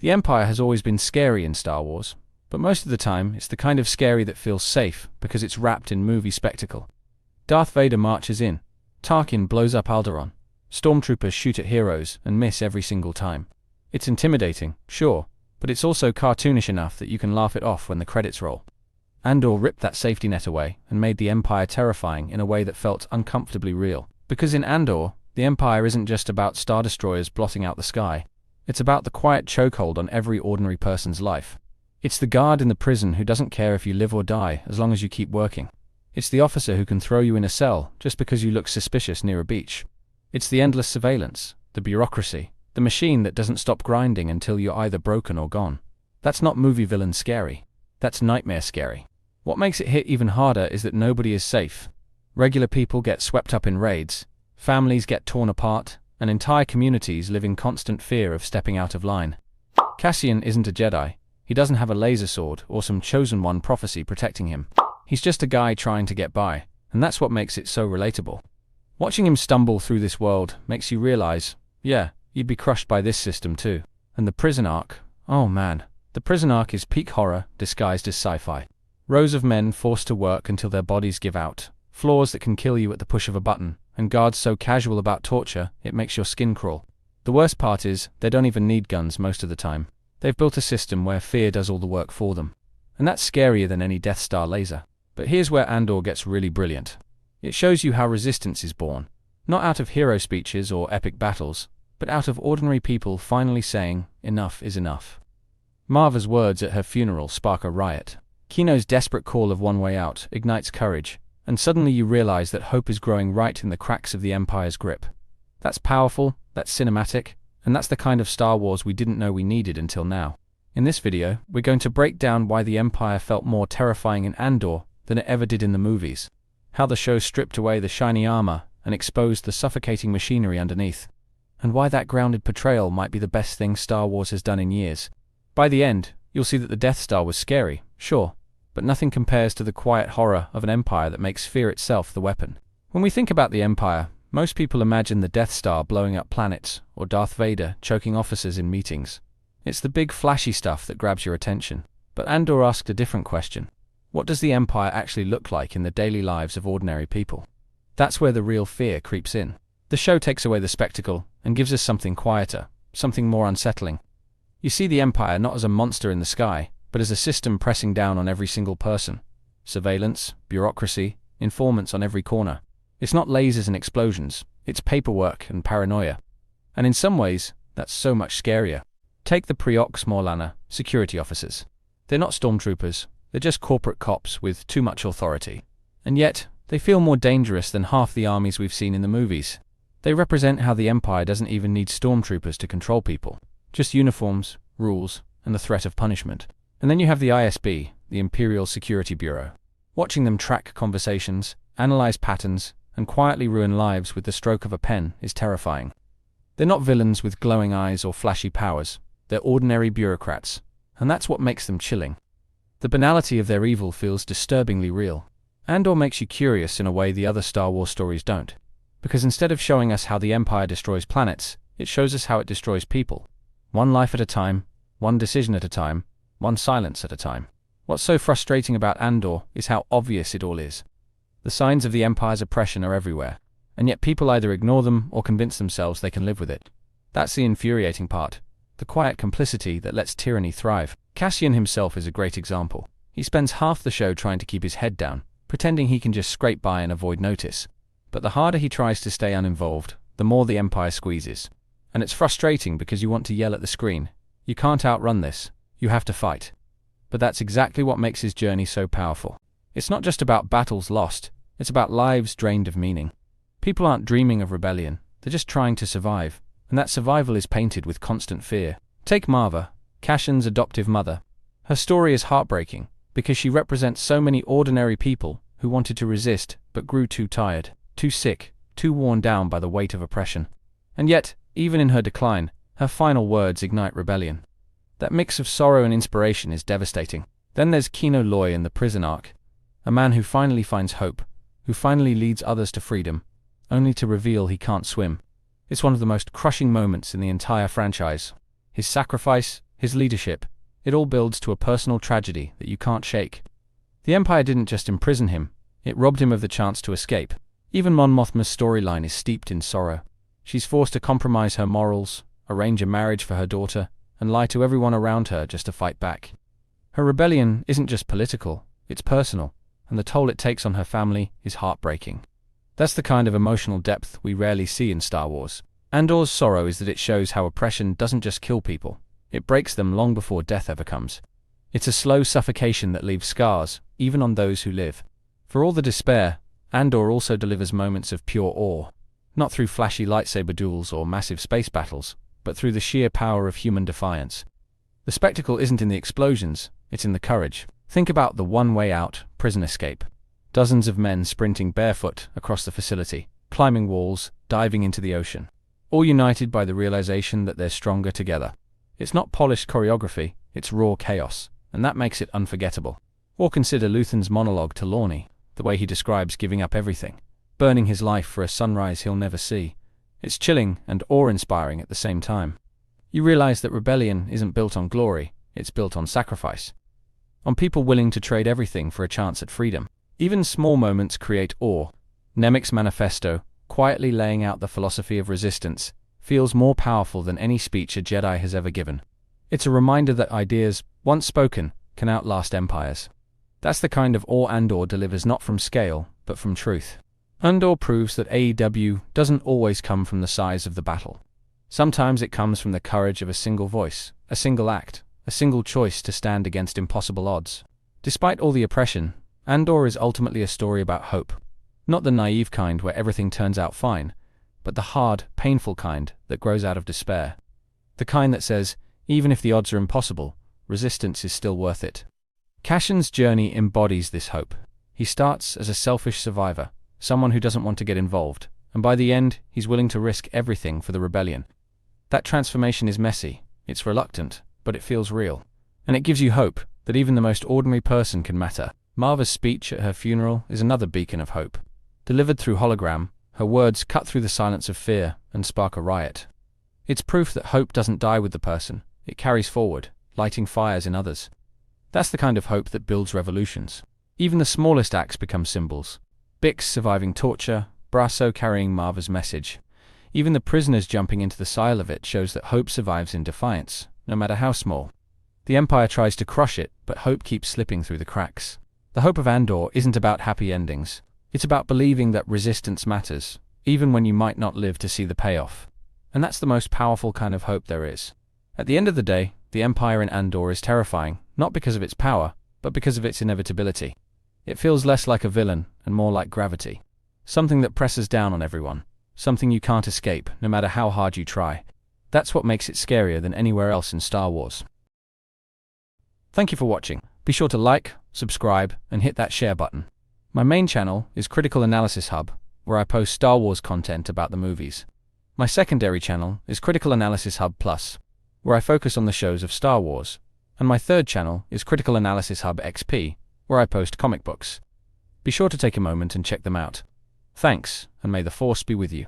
The Empire has always been scary in Star Wars, but most of the time it's the kind of scary that feels safe because it's wrapped in movie spectacle. Darth Vader marches in, Tarkin blows up Alderaan, stormtroopers shoot at heroes and miss every single time. It's intimidating, sure, but it's also cartoonish enough that you can laugh it off when the credits roll. Andor ripped that safety net away and made the Empire terrifying in a way that felt uncomfortably real. Because in Andor, the Empire isn't just about Star Destroyers blotting out the sky. It's about the quiet chokehold on every ordinary person's life. It's the guard in the prison who doesn't care if you live or die as long as you keep working. It's the officer who can throw you in a cell just because you look suspicious near a beach. It's the endless surveillance, the bureaucracy, the machine that doesn't stop grinding until you're either broken or gone. That's not movie villain scary. That's nightmare scary. What makes it hit even harder is that nobody is safe. Regular people get swept up in raids, families get torn apart, and entire communities live in constant fear of stepping out of line. Cassian isn't a Jedi. He doesn't have a laser sword or some chosen one prophecy protecting him. He's just a guy trying to get by, and that's what makes it so relatable. Watching him stumble through this world makes you realize, yeah, you'd be crushed by this system too. And the prison arc, oh man, the prison arc is peak horror disguised as sci-fi. Rows of men forced to work until their bodies give out, floors that can kill you at the push of a button, and guards so casual about torture it makes your skin crawl. The worst part is, they don't even need guns most of the time. They've built a system where fear does all the work for them. And that's scarier than any Death Star laser. But here's where Andor gets really brilliant. It shows you how resistance is born. Not out of hero speeches or epic battles, but out of ordinary people finally saying, enough is enough. Marva's words at her funeral spark a riot. Kino's desperate call of one way out ignites courage, and suddenly you realize that hope is growing right in the cracks of the Empire's grip. That's powerful, that's cinematic, and that's the kind of Star Wars we didn't know we needed until now. In this video, we're going to break down why the Empire felt more terrifying in Andor than it ever did in the movies, how the show stripped away the shiny armor and exposed the suffocating machinery underneath, and why that grounded portrayal might be the best thing Star Wars has done in years. By the end, you'll see that the Death Star was scary, sure, but nothing compares to the quiet horror of an Empire that makes fear itself the weapon. When we think about the Empire, most people imagine the Death Star blowing up planets or Darth Vader choking officers in meetings. It's the big flashy stuff that grabs your attention. But Andor asked a different question. What does the Empire actually look like in the daily lives of ordinary people? That's where the real fear creeps in. The show takes away the spectacle and gives us something quieter, something more unsettling. You see the Empire not as a monster in the sky, but as a system pressing down on every single person. Surveillance, bureaucracy, informants on every corner. It's not lasers and explosions, it's paperwork and paranoia. And in some ways, that's so much scarier. Take the Preox Morlana, security officers. They're not stormtroopers, they're just corporate cops with too much authority. And yet, they feel more dangerous than half the armies we've seen in the movies. They represent how the Empire doesn't even need stormtroopers to control people. Just uniforms, rules, and the threat of punishment. And then you have the ISB, the Imperial Security Bureau. Watching them track conversations, analyze patterns, and quietly ruin lives with the stroke of a pen is terrifying. They're not villains with glowing eyes or flashy powers. They're ordinary bureaucrats, and that's what makes them chilling. The banality of their evil feels disturbingly real. Andor makes you curious in a way the other Star Wars stories don't. Because instead of showing us how the Empire destroys planets, it shows us how it destroys people. One life at a time, one decision at a time, one silence at a time. What's so frustrating about Andor is how obvious it all is. The signs of the Empire's oppression are everywhere, and yet people either ignore them or convince themselves they can live with it. That's the infuriating part. The quiet complicity that lets tyranny thrive. Cassian himself is a great example. He spends half the show trying to keep his head down, pretending he can just scrape by and avoid notice. But the harder he tries to stay uninvolved, the more the Empire squeezes. And it's frustrating because you want to yell at the screen. You can't outrun this. You have to fight. But that's exactly what makes his journey so powerful. It's not just about battles lost. It's about lives drained of meaning. People aren't dreaming of rebellion. They're just trying to survive. And that survival is painted with constant fear. Take Marva, Cassian's adoptive mother. Her story is heartbreaking because she represents so many ordinary people who wanted to resist but grew too tired, too sick, too worn down by the weight of oppression. And yet, even in her decline, her final words ignite rebellion. That mix of sorrow and inspiration is devastating. Then there's Kino Loy in the prison arc, a man who finally finds hope, who finally leads others to freedom, only to reveal he can't swim. It's one of the most crushing moments in the entire franchise. His sacrifice, his leadership. It all builds to a personal tragedy that you can't shake. The Empire didn't just imprison him, it robbed him of the chance to escape. Even Mon Mothma's storyline is steeped in sorrow. She's forced to compromise her morals, arrange a marriage for her daughter, and lie to everyone around her just to fight back. Her rebellion isn't just political, it's personal, and the toll it takes on her family is heartbreaking. That's the kind of emotional depth we rarely see in Star Wars. Andor's sorrow is that it shows how oppression doesn't just kill people, it breaks them long before death ever comes. It's a slow suffocation that leaves scars, even on those who live. For all the despair, Andor also delivers moments of pure awe, not through flashy lightsaber duels or massive space battles, but through the sheer power of human defiance. The spectacle isn't in the explosions, it's in the courage. Think about the one-way out prison escape. Dozens of men sprinting barefoot across the facility, climbing walls, diving into the ocean, all united by the realization that they're stronger together. It's not polished choreography, it's raw chaos, and that makes it unforgettable. Or consider Luthen's monologue to Lorne, the way he describes giving up everything, burning his life for a sunrise he'll never see. It's chilling and awe-inspiring at the same time. You realize that rebellion isn't built on glory, it's built on sacrifice. On people willing to trade everything for a chance at freedom. Even small moments create awe. Nemik's manifesto, quietly laying out the philosophy of resistance, feels more powerful than any speech a Jedi has ever given. It's a reminder that ideas, once spoken, can outlast empires. That's the kind of awe Andor delivers, not from scale, but from truth. Andor proves that AEW doesn't always come from the size of the battle. Sometimes it comes from the courage of a single voice, a single act, a single choice to stand against impossible odds. Despite all the oppression, Andor is ultimately a story about hope. Not the naive kind where everything turns out fine, but the hard, painful kind that grows out of despair. The kind that says, even if the odds are impossible, resistance is still worth it. Cassion's journey embodies this hope. He starts as a selfish survivor, someone who doesn't want to get involved, and by the end, he's willing to risk everything for the rebellion. That transformation is messy, it's reluctant, but it feels real. And it gives you hope that even the most ordinary person can matter. Marva's speech at her funeral is another beacon of hope. Delivered through hologram, her words cut through the silence of fear and spark a riot. It's proof that hope doesn't die with the person, it carries forward, lighting fires in others. That's the kind of hope that builds revolutions. Even the smallest acts become symbols. Bix surviving torture, Brasso carrying Marva's message. Even the prisoners jumping into the sile of it shows that hope survives in Defiance, no matter how small. The Empire tries to crush it, but hope keeps slipping through the cracks. The hope of Andor isn't about happy endings. It's about believing that resistance matters, even when you might not live to see the payoff. And that's the most powerful kind of hope there is. At the end of the day, the Empire in Andor is terrifying, not because of its power, but because of its inevitability. It feels less like a villain and more like gravity. Something that presses down on everyone. Something you can't escape, no matter how hard you try. That's what makes it scarier than anywhere else in Star Wars. Thank you for watching. Be sure to like, subscribe, and hit that share button. My main channel is Critical Analysis Hub, where I post Star Wars content about the movies. My secondary channel is Critical Analysis Hub Plus, where I focus on the shows of Star Wars. And my third channel is Critical Analysis Hub XP, where I post comic books. Be sure to take a moment and check them out. Thanks, and may the Force be with you.